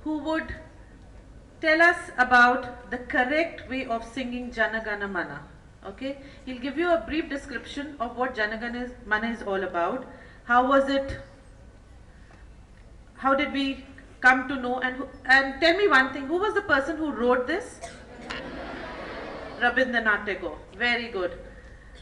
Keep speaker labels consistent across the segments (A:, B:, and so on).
A: who would tell us about the correct way of singing Jana Gana Mana. Okay, he'll give you a brief description of what Jana Gana Mana is all about. How was it? How did we come to know? And tell me one thing, who was the person who wrote this? Rabindranath Tagore. Very good.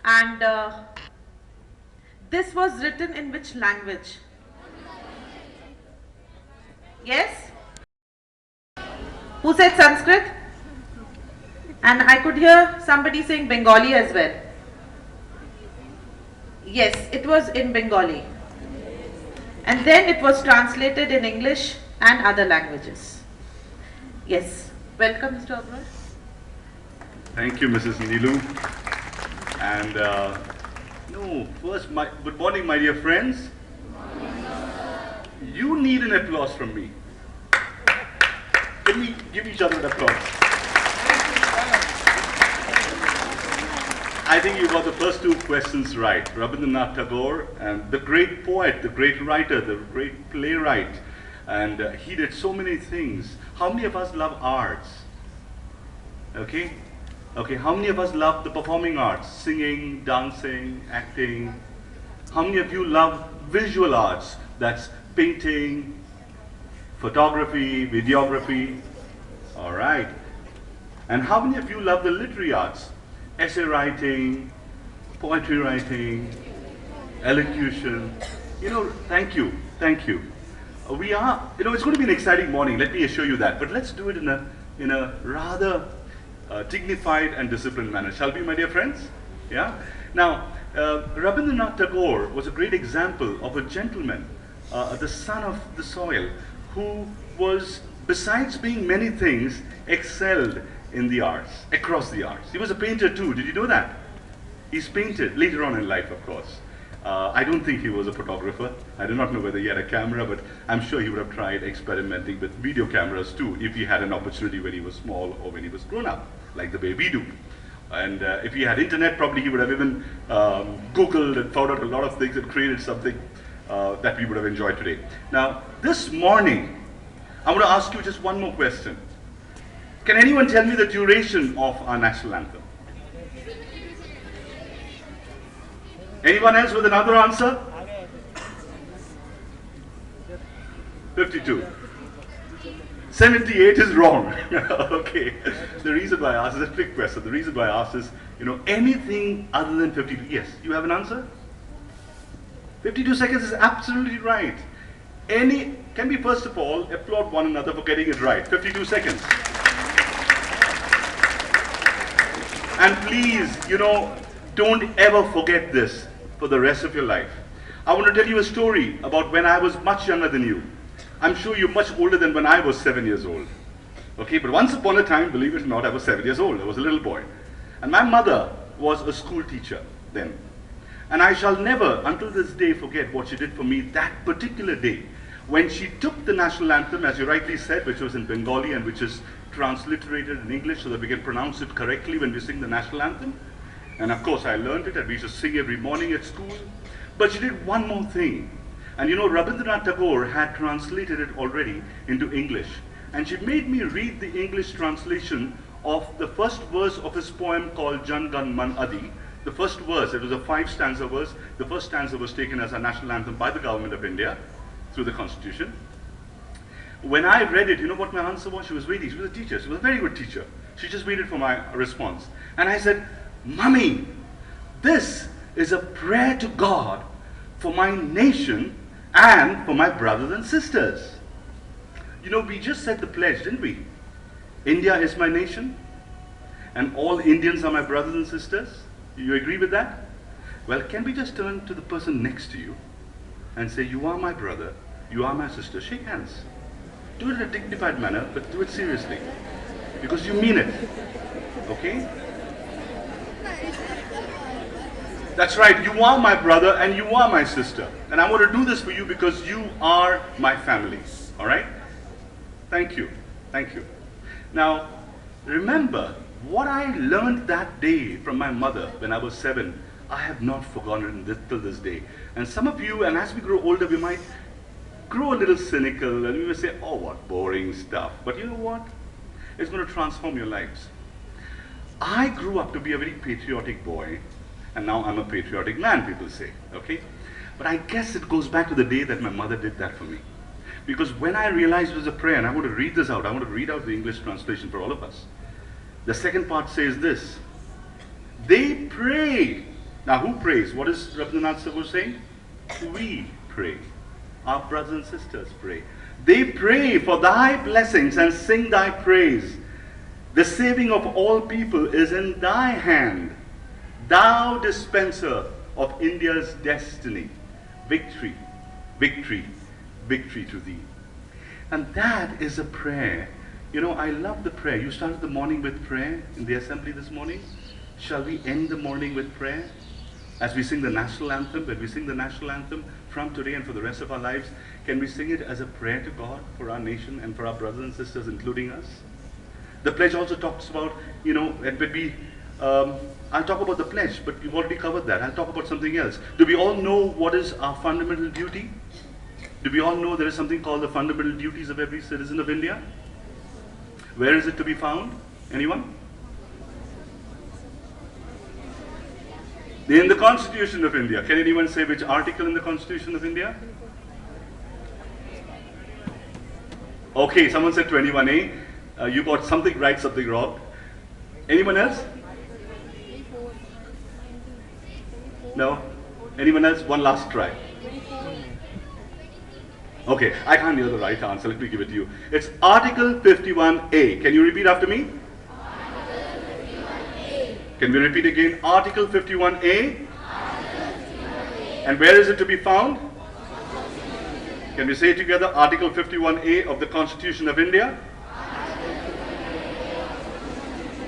A: And this was written in which language? Yes? Who said Sanskrit? And I could hear somebody saying Bengali as well. Yes, it was in Bengali. And then it was translated in English and other languages. Yes. Welcome, Mr. Aubrey.
B: Thank you, Mrs. Neelu. And first, good morning, my dear friends. You need an applause from me. Can we give each other an applause? I think you got the first two questions right. Rabindranath Tagore, and the great poet, the great writer, the great playwright, and he did so many things. How many of us love arts? Okay, how many of us love the performing arts? Singing, dancing, acting. How many of you love visual arts? That's painting, photography, videography. All right. And how many of you love the literary arts? Essay writing, poetry writing, elocution. Thank you. We are, it's going to be an exciting morning, let me assure you that. But let's do it in a rather dignified and disciplined manner. Shall we, my dear friends? Yeah? Now, Rabindranath Tagore was a great example of a gentleman, the son of the soil, who was, besides being many things, excelled in the arts, across the arts. He was a painter too, did you know that? He's painted later on in life, of course. I don't think he was a photographer. I do not know whether he had a camera, but I'm sure he would have tried experimenting with video cameras too, if he had an opportunity when he was small or when he was grown up, like the way we do. And if he had internet, probably he would have even Googled and found out a lot of things and created something that we would have enjoyed today. Now, this morning, I want to ask you just one more question. Can anyone tell me the duration of our national anthem? Anyone else with another answer? 52. 78 is wrong. Okay. The reason why I asked is a trick question. The reason why I asked is, anything other than 52. Yes, you have an answer? 52 seconds is absolutely right. Can we first of all applaud one another for getting it right? 52 seconds. And please, don't ever forget this for the rest of your life. I want to tell you a story about when I was much younger than you. I'm sure you're much older than when I was 7 years old. Okay, but once upon a time, believe it or not, I was 7 years old. I was a little boy. And my mother was a school teacher then. And I shall never, until this day, forget what she did for me that particular day, when she took the national anthem, as you rightly said, which was in Bengali and which is transliterated in English so that we can pronounce it correctly when we sing the national anthem. And of course I learned it and we used to sing every morning at school. But she did one more thing. And Rabindranath Tagore had translated it already into English. And she made me read the English translation of the first verse of his poem called Jana Gana Mana. The first verse, it was a 5-stanza verse. The first stanza was taken as a national anthem by the government of India through the Constitution. When I read it, you know what my answer was? She was waiting. She was a teacher. She was a very good teacher. She just waited for my response. And I said, "Mummy, this is a prayer to God for my nation and for my brothers and sisters." We just said the pledge, didn't we? India is my nation and all Indians are my brothers and sisters. You agree with that? Well, can we just turn to the person next to you and say, "You are my brother, you are my sister." Shake hands. Do it in a dignified manner, but do it seriously, because you mean it, okay? That's right, you are my brother and you are my sister. And I want to do this for you because you are my family, all right? Thank you, thank you. Now, remember, what I learned that day from my mother when I was 7, I have not forgotten it till this day. And some of you, and as we grow older, we might grow a little cynical, and we may say, oh, what boring stuff. But you know what? It's going to transform your lives. I grew up to be a very patriotic boy, and now I'm a patriotic man, people say, okay? But I guess it goes back to the day that my mother did that for me. Because when I realized it was a prayer, and I want to read this out, I want to read out the English translation for all of us. The second part says this: they pray. Now who prays? What is Rabindranath Tagore saying? We pray. Our brothers and sisters pray. They pray for thy blessings and sing thy praise. The saving of all people is in thy hand. Thou dispenser of India's destiny. Victory, victory, victory to thee. And that is a prayer. You know, I love the prayer. You started the morning with prayer in the assembly this morning. Shall we end the morning with prayer? As we sing the national anthem, when we sing the national anthem from today and for the rest of our lives, can we sing it as a prayer to God for our nation and for our brothers and sisters, including us? The pledge also talks about, you know, it would be, I'll talk about the pledge, but we've already covered that. I'll talk about something else. Do we all know what is our fundamental duty? Do we all know there is something called the fundamental duties of every citizen of India? Where is it to be found? Anyone? In the Constitution of India. Can anyone say which article in the Constitution of India? Okay, someone said 21A. You got something right, something wrong. Anyone else? No? Anyone else? One last try. Okay, I can't hear the right answer. Let me give it to you. It's Article 51A. Can you repeat after me?
C: Article 51A.
B: Can we repeat again? Article 51A.
C: Article 51A.
B: And where is it to be found? Can we say it together? Article 51A of the Constitution of India.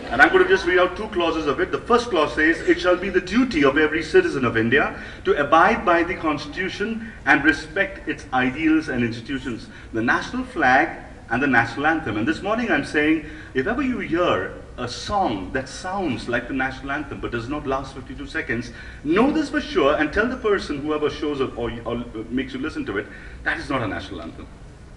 B: And I'm going to just read out two clauses of it. The first clause says, it shall be the duty of every citizen of India to abide by the Constitution and respect its ideals and institutions, the national flag and the national anthem. And this morning I'm saying, if ever you hear a song that sounds like the national anthem but does not last 52 seconds, know this for sure and tell the person, whoever shows it or makes you listen to it, that is not a national anthem.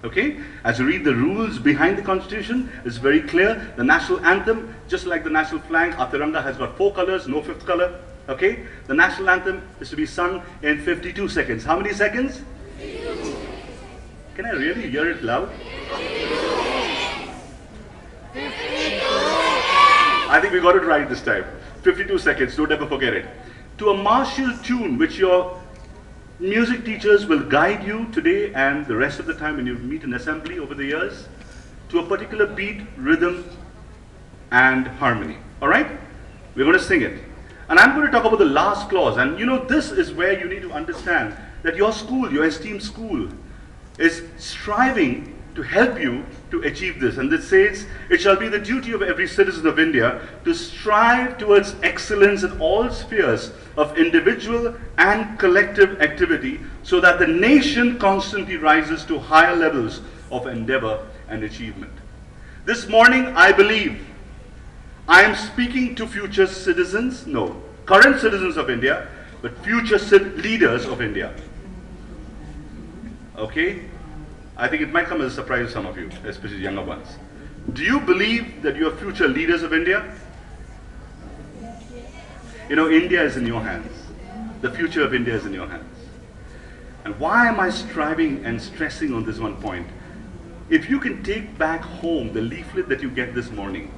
B: Okay? As you read the rules behind the Constitution, it's very clear. The national anthem, just like the national flag, our Tiranga has got 4 colors, no 5th color. Okay? The national anthem is to be sung in 52 seconds. How many seconds?
C: 52.
B: Can I really hear it loud?
C: 52.
B: I think we got it right this time. 52 seconds, don't ever forget it. To a martial tune which your music teachers will guide you today and the rest of the time when you meet in assembly over the years, to a particular beat, rhythm, and harmony. Alright? We're going to sing it. And I'm going to talk about the last clause. And you know, this is where you need to understand that your school, your esteemed school, is striving to help you to achieve this. And it says, it shall be the duty of every citizen of India to strive towards excellence in all spheres of individual and collective activity so that the nation constantly rises to higher levels of endeavor and achievement. This morning, I believe I am speaking to future citizens, no, current citizens of India, but future leaders of India. Okay? I think it might come as a surprise to some of you, especially younger ones. Do you believe that you are future leaders of India? You know, India is in your hands. The future of India is in your hands. And why am I striving and stressing on this one point? If you can take back home the leaflet that you get this morning,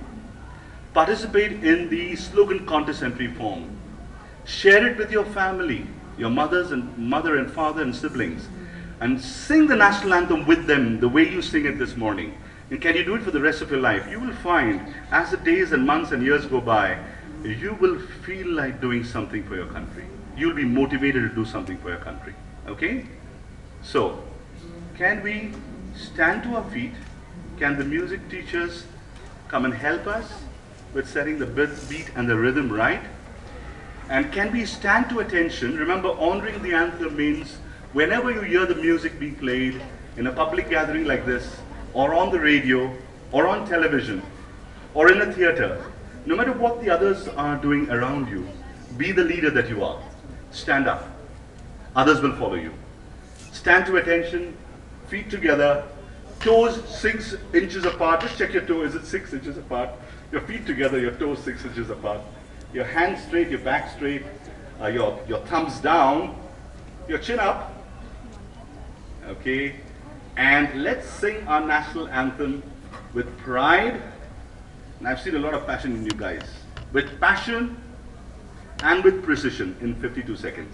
B: participate in the slogan contest entry form, share it with your family, your mother and father and siblings, and sing the national anthem with them the way you sing it this morning. And can you do it for the rest of your life? You will find, as the days and months and years go by, you will feel like doing something for your country. You'll be motivated to do something for your country. Okay? So, can we stand to our feet? Can the music teachers come and help us with setting the beat and the rhythm right? And can we stand to attention? Remember, honoring the anthem means whenever you hear the music being played in a public gathering like this, or on the radio, or on television, or in a theater, no matter what the others are doing around you, be the leader that you are. Stand up. Others will follow you. Stand to attention, feet together, toes 6 inches apart. Just check your toe, is it 6 inches apart? Your feet together, your toes 6 inches apart. Your hands straight, your back straight, your thumbs down, your chin up. Okay, and let's sing our national anthem with pride. And I've seen a lot of passion in you guys. With passion and with precision in 52 seconds.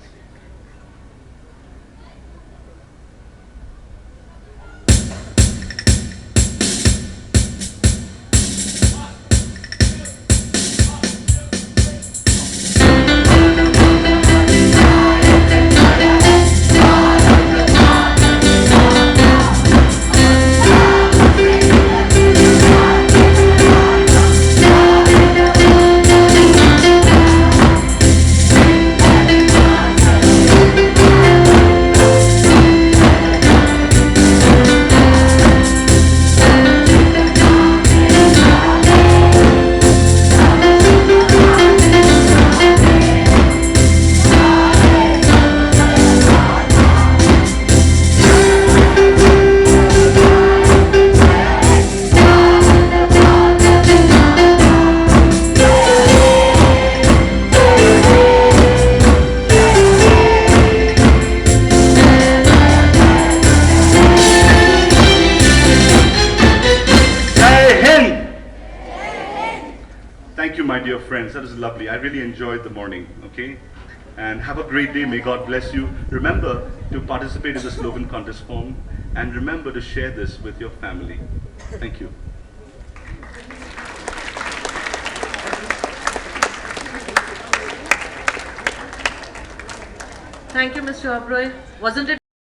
B: Thank you, my dear friends. That is lovely. I really enjoyed the morning, okay? And have a great day. May God bless you. Remember to participate in the slogan contest form, and remember to share this with your family. Thank you.
A: Thank you, Mr. Aubrey. Wasn't it